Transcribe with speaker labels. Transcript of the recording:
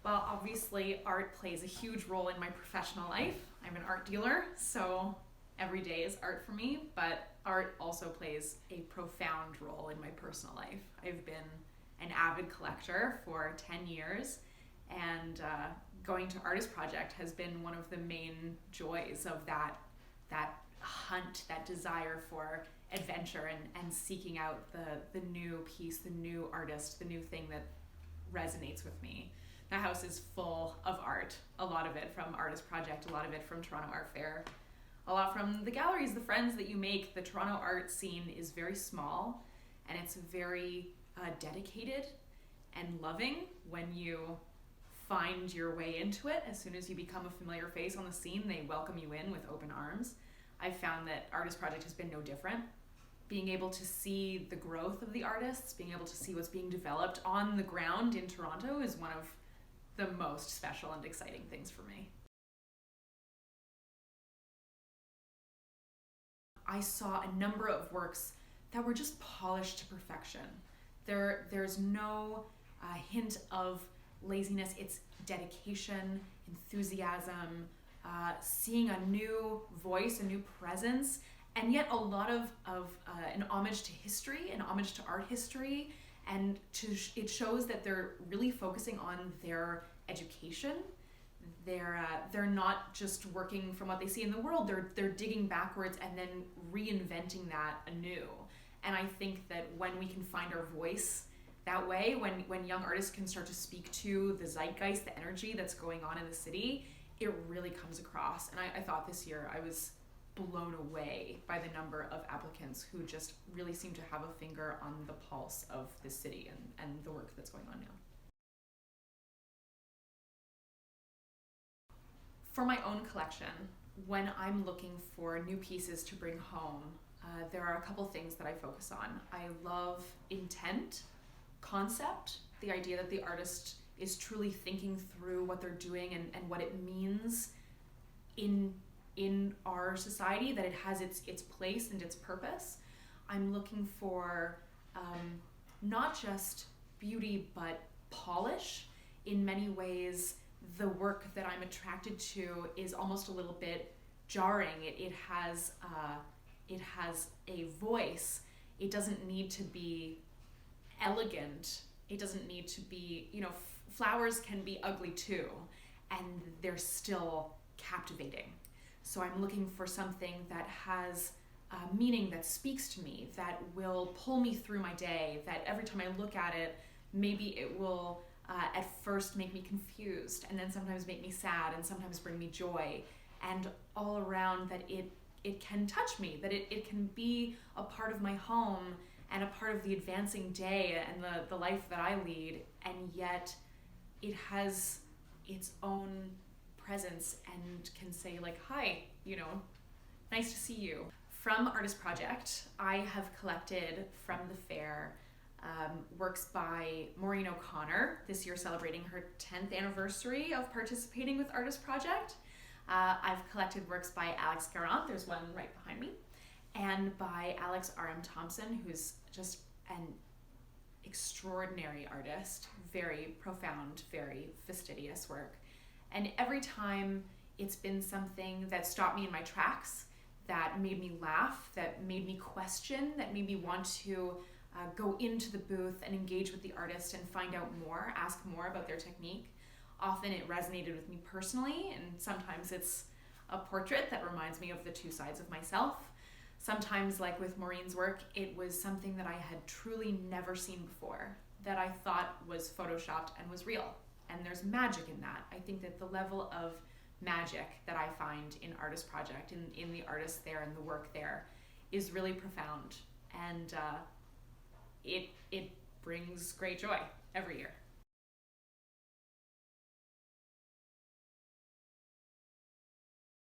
Speaker 1: Well, obviously, art plays a huge role in my professional life. I'm an art dealer, so every day is art for me, but art also plays a profound role in my personal life. I've been an avid collector for 10 years, and going to Artist Project has been one of the main joys of that hunt, that desire for adventure and seeking out the new piece, the new artist, the new thing that resonates with me. The house is full of art, a lot of it from Artist Project, a lot of it from Toronto Art Fair, a lot from the galleries, the friends that you make. The Toronto art scene is very small, and it's very dedicated and loving when you find your way into it. As soon as you become a familiar face on the scene, they welcome you in with open arms. I've found that Artist Project has been no different. Being able to see the growth of the artists, being able to see what's being developed on the ground in Toronto is one of the most special and exciting things for me. I saw a number of works that were just polished to perfection. There's no hint of laziness. It's dedication, enthusiasm, seeing a new voice, a new presence, and yet a lot of an homage to history, an homage to art history, and it shows that they're really focusing on their education. They're not just working from what they see in the world. They're digging backwards and then reinventing that anew. And I think that when we can find our voice that way, when young artists can start to speak to the zeitgeist, the energy that's going on in the city, it really comes across. And I thought this year I was blown away by the number of applicants who just really seem to have a finger on the pulse of the city and the work that's going on now. For my own collection, when I'm looking for new pieces to bring home, there are a couple things that I focus on. I love intent, concept, the idea that the artist is truly thinking through what they're doing and what it means in our society, that it has its place and its purpose. I'm looking for not just beauty, but polish. In many ways, the work that I'm attracted to is almost a little bit jarring. It has a voice. It doesn't need to be elegant. It doesn't need to be, flowers can be ugly too, and they're still captivating. So I'm looking for something that has meaning, that speaks to me, that will pull me through my day, that every time I look at it, maybe it will at first make me confused, and then sometimes make me sad, and sometimes bring me joy, and all around that it can touch me, that it can be a part of my home and a part of the advancing day and the life that I lead, and yet it has its own presence and can say like, hi, nice to see you. From Artist Project, I have collected from the fair works by Maureen O'Connor, this year celebrating her 10th anniversary of participating with Artist Project. I've collected works by Alex Garant, there's one right behind me, and by Alex R.M. Thompson, who's just an extraordinary artist, very profound, very fastidious work. And every time it's been something that stopped me in my tracks, that made me laugh, that made me question, that made me want to go into the booth and engage with the artist and find out more, ask more about their technique. Often it resonated with me personally, and sometimes it's a portrait that reminds me of the two sides of myself. Sometimes, like with Maureen's work, it was something that I had truly never seen before, that I thought was photoshopped and was real. And there's magic in that. I think that the level of magic that I find in Artist Project, in the artists there and the work there, is really profound. And it brings great joy every year.